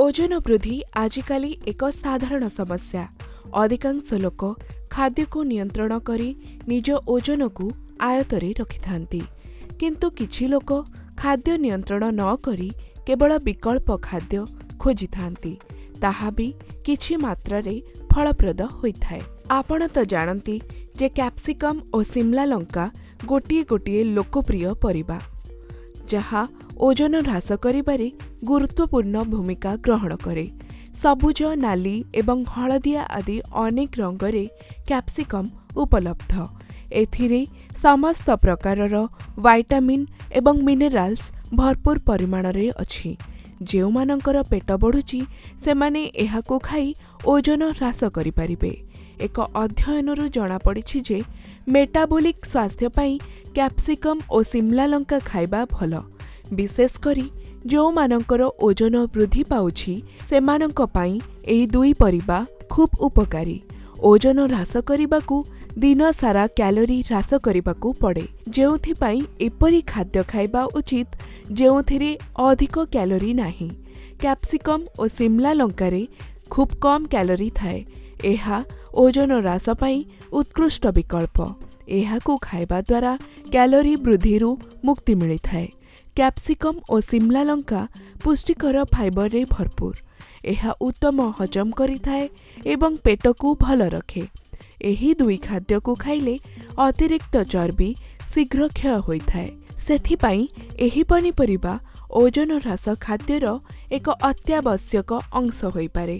ओजन वृद्धि आजिकाली एक साधारण समस्या। अधिकांश लोक खाद्य को नियंत्रण करी निज ओजन को आयतरे रखिथांती, किंतु किछि लोक खाद्य नियंत्रण न करी केवल विकल्प खाद्य खोजी थांती, ताहा भी किछि मात्रारे फलप्रद होइथाय। आपण तो जानती जे कैप्सिकम और शिमला लंका गोटिए गोटिए लोकप्रिय परिबा, जहाँ ओजन ह्रास करिबारे गुरुत्वपूर्ण भूमिका ग्रहण करे। सबुज, नाली एवं हलदिया आदि अनेक रंगरे कैप्सिकम उपलब्ध। एथिरे समस्त प्रकारर विटामिन एवं मिनेराल्स भरपूर परिमाणरे अछि। जेउमानंकर पेट बढ़ुची सेमाने एहाको खाई ओजन ह्रास करिपारिबे। एक अध्ययनरु जणा पड़िछि जे मेटाबोलिक स्वास्थ्य पई कैप्सिकम और शिमला लंका खाइबा भल। विशेष करी जो मानकर ओजन वृद्धि पाउछि सेमानंक पई एही दुई परिबा खूब उपकारी। ओजन ह्रास करिबाकू दिन सारा कैलोरी ह्रास करिबाकू पड़े, जेउथि पई एपरि खाद्य खाइबा उचित जेउथिरे अधिक कैलोरी नाही। कैप्सिकम और शिमला लंकारे खूब कम कैलोरी थाए। एहा ओजन ह्रास पई उत्कृष्ट विकल्प। एहाकू खाइबा द्वारा कैलोरी वृद्धिरु मुक्ति मिलिथाए। कैप्सिकम और शिमला लंका पुष्टिकर फाइबर रे भरपूर। एहा उत्तम हजम करिथाए एवं पेट को भल रखे। एही दुई खाद्य को खाइले अतिरिक्त चर्बी शीघ्र क्षय होइथाए। सेथिपाई एही पनिपरिबा ओजन ह्रास खाद्यर एक अत्यावश्यक अंश होइपारे।